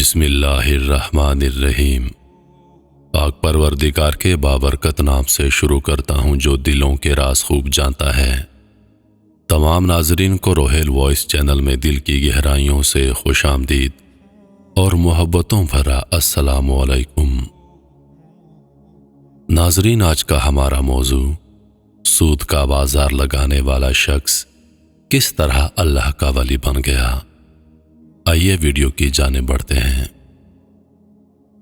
بسم اللہ الرحمن الرحیم۔ پاک پروردگار کے بابرکت نام سے شروع کرتا ہوں جو دلوں کے راز خوب جانتا ہے۔ تمام ناظرین کو روحیل وائس چینل میں دل کی گہرائیوں سے خوش آمدید اور محبتوں بھرا السلام علیکم۔ ناظرین، آج کا ہمارا موضوع سود کا بازار لگانے والا شخص کس طرح اللہ کا ولی بن گیا۔ آئیے ویڈیو کی جانب بڑھتے ہیں۔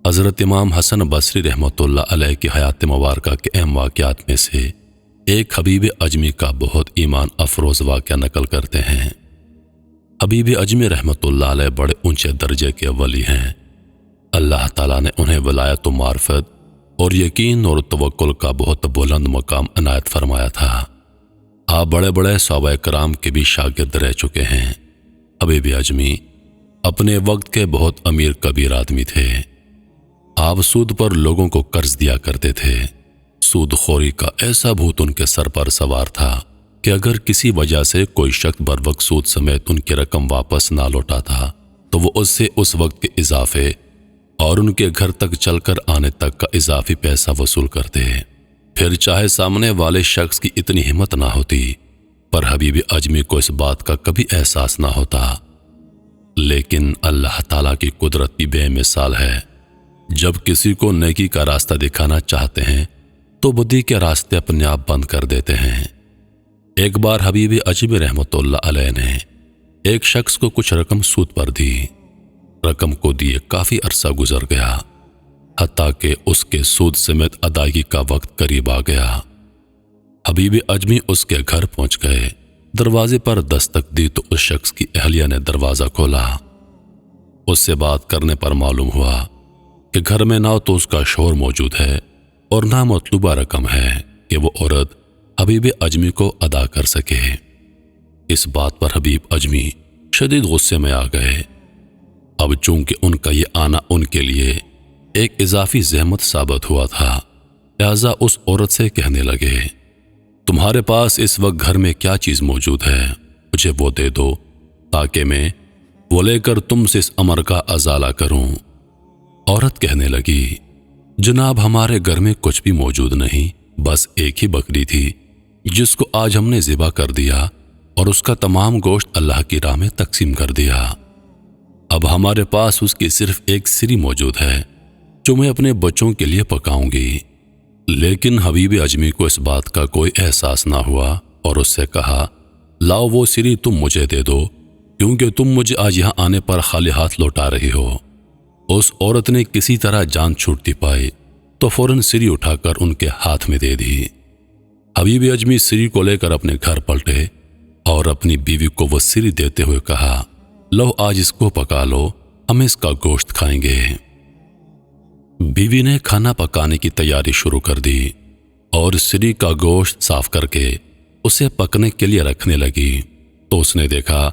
حضرت امام حسن بصری رحمۃ اللہ علیہ کی حیات مبارکہ کے اہم واقعات میں سے ایک حبیب اجمی کا بہت ایمان افروز واقعہ نقل کرتے ہیں۔ حبیب اجمی رحمۃ اللہ علیہ بڑے اونچے درجے کے ولی ہیں۔ اللہ تعالیٰ نے انہیں ولایت و معرفت اور یقین اور توکل کا بہت بلند مقام عنایت فرمایا تھا۔ آپ بڑے بڑے صحابہ کرام کے بھی شاگرد رہ چکے ہیں۔ حبیب اجمی اپنے وقت کے بہت امیر کبیر آدمی تھے۔ آپ سود پر لوگوں کو قرض دیا کرتے تھے۔ سود خوری کا ایسا بھوت ان کے سر پر سوار تھا کہ اگر کسی وجہ سے کوئی شخص بر وقت سود سمیت ان کی رقم واپس نہ لوٹاتا تو وہ اس سے اس وقت کے اضافے اور ان کے گھر تک چل کر آنے تک کا اضافی پیسہ وصول کرتے۔ پھر چاہے سامنے والے شخص کی اتنی ہمت نہ ہوتی، پر حبیب اجمی کو اس بات کا کبھی احساس نہ ہوتا۔ لیکن اللہ تعالیٰ کی قدرت بھی بے مثال ہے۔ جب کسی کو نیکی کا راستہ دکھانا چاہتے ہیں تو بدی کے راستے اپنے آپ بند کر دیتے ہیں۔ ایک بار حبیب اجمی رحمۃ اللہ علیہ نے ایک شخص کو کچھ رقم سود پر دی۔ رقم کو دیے کافی عرصہ گزر گیا، حتیٰ کہ اس کے سود سمیت ادائیگی کا وقت قریب آ گیا۔ حبیب اجمی اس کے گھر پہنچ گئے۔ دروازے پر دستک دی تو اس شخص کی اہلیہ نے دروازہ کھولا۔ اس سے بات کرنے پر معلوم ہوا کہ گھر میں نہ تو اس کا شوہر موجود ہے اور نہ مطلوبہ رقم ہے کہ وہ عورت حبیب اجمی کو ادا کر سکے۔ اس بات پر حبیب اجمی شدید غصے میں آ گئے۔ اب چونکہ ان کا یہ آنا ان کے لیے ایک اضافی زحمت ثابت ہوا تھا، لہذا اس عورت سے کہنے لگے، تمہارے پاس اس وقت گھر میں کیا چیز موجود ہے، مجھے وہ دے دو تاکہ میں وہ لے کر تم سے اس امر کا ازالہ کروں۔ عورت کہنے لگی، جناب ہمارے گھر میں کچھ بھی موجود نہیں، بس ایک ہی بکری تھی جس کو آج ہم نے ذبح کر دیا اور اس کا تمام گوشت اللہ کی راہ میں تقسیم کر دیا۔ اب ہمارے پاس اس کی صرف ایک سری موجود ہے جو میں اپنے بچوں کے لیے پکاؤں گی۔ لیکن حبیب اجمی کو اس بات کا کوئی احساس نہ ہوا اور اس سے کہا، لاؤ وہ سری تم مجھے دے دو، کیونکہ تم مجھے آج یہاں آنے پر خالی ہاتھ لوٹا رہی ہو۔ اس عورت نے کسی طرح جان چھوٹتی پائی تو فوراً سری اٹھا کر ان کے ہاتھ میں دے دی۔ حبیب اجمی سری کو لے کر اپنے گھر پلٹے اور اپنی بیوی کو وہ سری دیتے ہوئے کہا، لو آج اس کو پکا لو، ہم اس کا گوشت کھائیں گے۔ بیوی نے کھانا پکانے کی تیاری شروع کر دی اور سری کا گوشت صاف کر کے اسے پکنے کے لیے رکھنے لگی تو اس نے دیکھا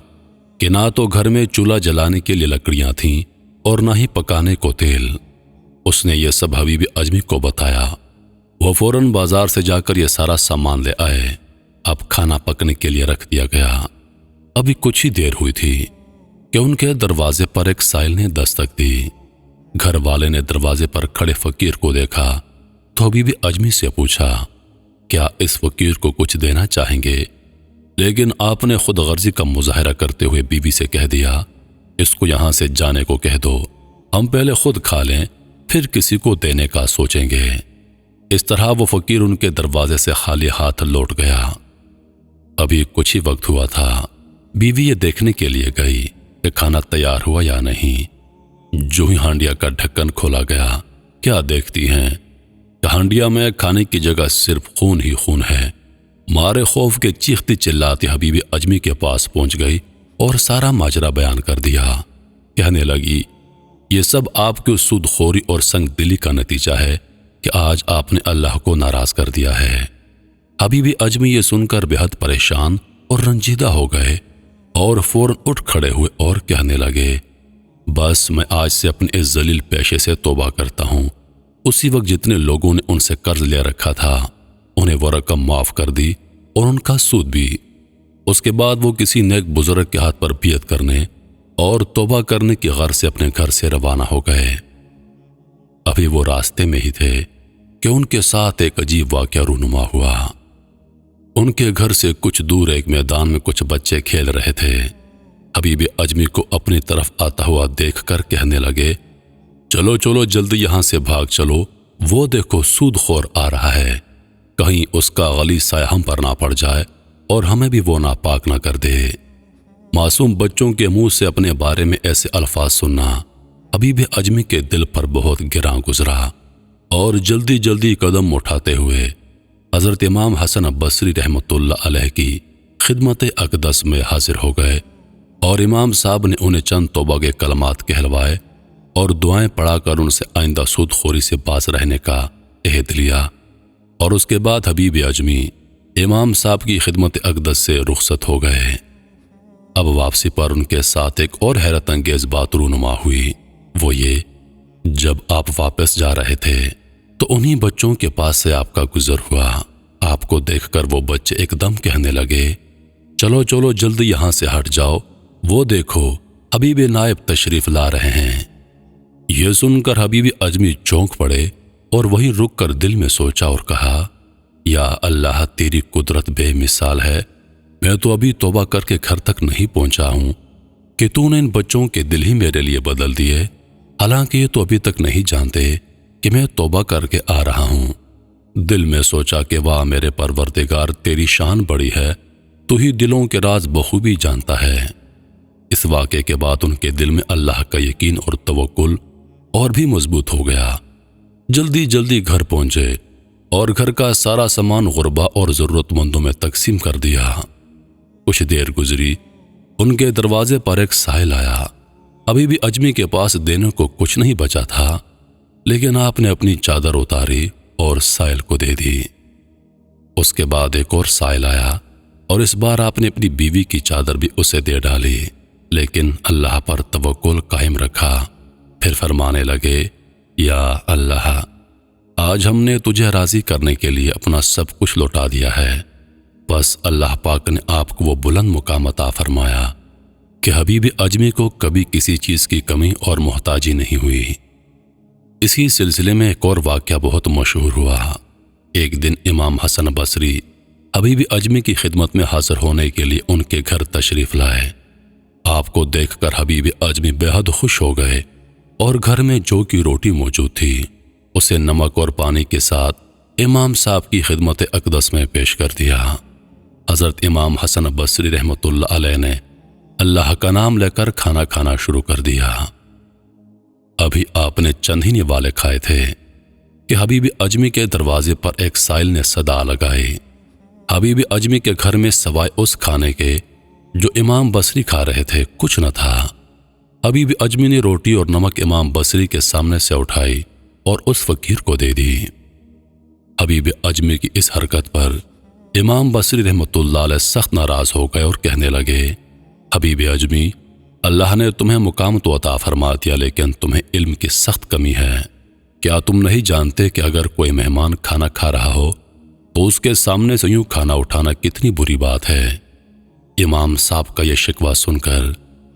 کہ نہ تو گھر میں چولہا جلانے کے لیے لکڑیاں تھیں اور نہ ہی پکانے کو تیل۔ اس نے یہ سب حبیب اجمی کو بتایا۔ وہ فوراً بازار سے جا کر یہ سارا سامان لے آئے۔ اب کھانا پکنے کے لیے رکھ دیا گیا۔ ابھی کچھ ہی دیر ہوئی تھی کہ ان کے دروازے پر ایک سائل نے دستک دی۔ گھر والے نے دروازے پر کھڑے فقیر کو دیکھا تو حبیب اجمی سے پوچھا، کیا اس فقیر کو کچھ دینا چاہیں گے؟ لیکن آپ نے خود غرضی کا مظاہرہ کرتے ہوئے بیوی سے کہہ دیا، اس کو یہاں سے جانے کو کہہ دو، ہم پہلے خود کھا لیں پھر کسی کو دینے کا سوچیں گے۔ اس طرح وہ فقیر ان کے دروازے سے خالی ہاتھ لوٹ گیا۔ ابھی کچھ ہی وقت ہوا تھا، بیوی یہ دیکھنے کے لیے گئی کہ کھانا تیار ہوا یا نہیں۔ جو ہی ہانڈیا کا ڈھکن کھولا گیا، کیا دیکھتی ہیں کہ ہانڈیا میں کھانے کی جگہ صرف خون ہی خون ہے۔ مارے خوف کے چیختی چلاتی حبیب اجمی کے پاس پہنچ گئی اور سارا ماجرا بیان کر دیا۔ کہنے لگی، یہ سب آپ کی سود خوری اور سنگ دلی کا نتیجہ ہے کہ آج آپ نے اللہ کو ناراض کر دیا ہے۔ حبیب اجمی یہ سن کر بے حد پریشان اور رنجیدہ ہو گئے اور فوراً اٹھ کھڑے ہوئے اور کہنے لگے، بس میں آج سے اپنے اس ذلیل پیشے سے توبہ کرتا ہوں۔ اسی وقت جتنے لوگوں نے ان سے قرض لے رکھا تھا انہیں وہ رقم معاف کر دی اور ان کا سود بھی۔ اس کے بعد وہ کسی نیک بزرگ کے ہاتھ پر بیعت کرنے اور توبہ کرنے کی غرض سے اپنے گھر سے روانہ ہو گئے۔ ابھی وہ راستے میں ہی تھے کہ ان کے ساتھ ایک عجیب واقعہ رونما ہوا۔ ان کے گھر سے کچھ دور ایک میدان میں کچھ بچے کھیل رہے تھے۔ حبیب اجمی کو اپنی طرف آتا ہوا دیکھ کر کہنے لگے، چلو چلو جلدی یہاں سے بھاگ چلو، وہ دیکھو سود خور آ رہا ہے، کہیں اس کا غلیظ سایہ ہم پر نہ پڑ جائے اور ہمیں بھی وہ ناپاک نہ کر دے۔ معصوم بچوں کے منہ سے اپنے بارے میں ایسے الفاظ سننا حبیب اجمی کے دل پر بہت گراں گزرا، اور جلدی جلدی قدم اٹھاتے ہوئے حضرت امام حسن بصری رحمۃ اللہ علیہ کی خدمت اقدس میں حاضر ہو گئے، اور امام صاحب نے انہیں چند توبہ کے کلمات کہلوائے اور دعائیں پڑھا کر ان سے آئندہ سود خوری سے باز رہنے کا عہد لیا۔ اور اس کے بعد حبیب اجمی امام صاحب کی خدمت اقدس سے رخصت ہو گئے۔ اب واپسی پر ان کے ساتھ ایک اور حیرت انگیز بات رونما ہوئی، وہ یہ، جب آپ واپس جا رہے تھے تو انہی بچوں کے پاس سے آپ کا گزر ہوا۔ آپ کو دیکھ کر وہ بچے ایک دم کہنے لگے، چلو چلو جلدی یہاں سے ہٹ جاؤ، وہ دیکھو حبیب نائب تشریف لا رہے ہیں۔ یہ سن کر حبیب اجمی چونک پڑے اور وہیں رک کر دل میں سوچا اور کہا، یا اللہ تیری قدرت بے مثال ہے، میں تو ابھی توبہ کر کے گھر تک نہیں پہنچا ہوں کہ تو نے ان بچوں کے دل ہی میرے لیے بدل دیے، حالانکہ یہ تو ابھی تک نہیں جانتے کہ میں توبہ کر کے آ رہا ہوں۔ دل میں سوچا کہ واہ میرے پروردگار، تیری شان بڑی ہے، تو ہی دلوں کے راز بخوبی جانتا ہے۔ اس واقعے کے بعد ان کے دل میں اللہ کا یقین اور توکل اور بھی مضبوط ہو گیا۔ جلدی جلدی گھر پہنچے اور گھر کا سارا سامان غربا اور ضرورت مندوں میں تقسیم کر دیا۔ کچھ دیر گزری، ان کے دروازے پر ایک سائل آیا۔ ابھی بھی اجمی کے پاس دینے کو کچھ نہیں بچا تھا، لیکن آپ نے اپنی چادر اتاری اور سائل کو دے دی۔ اس کے بعد ایک اور سائل آیا، اور اس بار آپ نے اپنی بیوی کی چادر بھی اسے دے ڈالی، لیکن اللہ پر توکل قائم رکھا۔ پھر فرمانے لگے، یا اللہ، آج ہم نے تجھے راضی کرنے کے لیے اپنا سب کچھ لوٹا دیا ہے۔ بس اللہ پاک نے آپ کو وہ بلند مقام عطا فرمایا کہ حبیب اجمی کو کبھی کسی چیز کی کمی اور محتاجی نہیں ہوئی۔ اسی سلسلے میں ایک اور واقعہ بہت مشہور ہوا۔ ایک دن امام حسن بصری حبیب اجمی کی خدمت میں حاضر ہونے کے لیے ان کے گھر تشریف لائے۔ آپ کو دیکھ کر حبیب اجمی بے حد خوش ہو گئے، اور گھر میں جو کی روٹی موجود تھی اسے نمک اور پانی کے ساتھ امام صاحب کی خدمت اقدس میں پیش کر دیا۔ حضرت امام حسن بصری رحمۃ اللہ علیہ نے اللہ کا نام لے کر کھانا کھانا شروع کر دیا۔ ابھی آپ نے چند ہی نوالے کھائے تھے کہ حبیب اجمی کے دروازے پر ایک سائل نے صدا لگائی۔ حبیب اجمی کے گھر میں سوائے اس کھانے کے جو امام بصری کھا رہے تھے کچھ نہ تھا۔ حبیب اجمی نے روٹی اور نمک امام بصری کے سامنے سے اٹھائی اور اس فقیر کو دے دی۔ حبیب اجمی کی اس حرکت پر امام بصری رحمۃ اللہ علیہ سخت ناراض ہو گئے اور کہنے لگے، حبیب اجمی، اللہ نے تمہیں مقام تو عطا فرما دیا، لیکن تمہیں علم کی سخت کمی ہے۔ کیا تم نہیں جانتے کہ اگر کوئی مہمان کھانا کھا رہا ہو تو اس کے سامنے سے یوں کھانا اٹھانا کتنی بری بات ہے؟ امام صاحب کا یہ شکوہ سن کر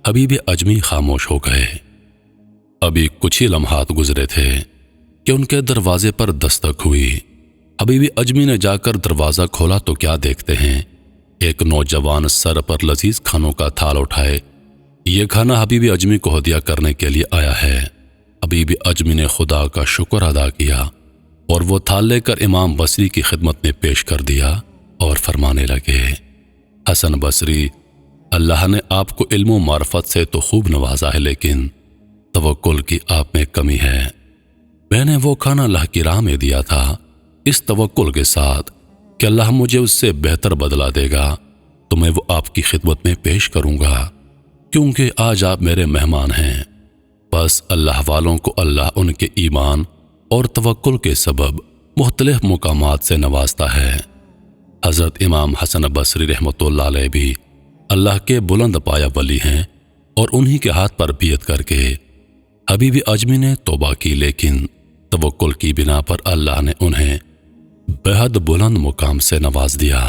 حبیب اجمی خاموش ہو گئے۔ ابھی کچھ ہی لمحات گزرے تھے کہ ان کے دروازے پر دستک ہوئی۔ حبیب اجمی نے جا کر دروازہ کھولا تو کیا دیکھتے ہیں، ایک نوجوان سر پر لذیذ کھانوں کا تھال اٹھائے۔ یہ کھانا حبیب اجمی کو ہدیہ کرنے کے لیے آیا ہے۔ حبیب اجمی نے خدا کا شکر ادا کیا اور وہ تھال لے کر امام بصری کی خدمت میں پیش کر دیا اور فرمانے لگے، حسن بصری، اللہ نے آپ کو علم و معرفت سے تو خوب نوازا ہے، لیکن توکل کی آپ میں کمی ہے۔ میں نے وہ کھانا اللہ کی راہ میں دیا تھا اس توکل کے ساتھ کہ اللہ مجھے اس سے بہتر بدلہ دے گا، تو میں وہ آپ کی خدمت میں پیش کروں گا، کیونکہ آج آپ میرے مہمان ہیں۔ بس اللہ والوں کو اللہ ان کے ایمان اور توکل کے سبب مختلف مقامات سے نوازتا ہے۔ حضرت امام حسن بصری رحمۃ اللہ علیہ بھی اللہ کے بلند پایہ ولی ہیں، اور انہی کے ہاتھ پر بیعت کر کے حبیب اجمی نے توبہ کی، لیکن توکل کی بنا پر اللہ نے انہیں بے حد بلند مقام سے نواز دیا۔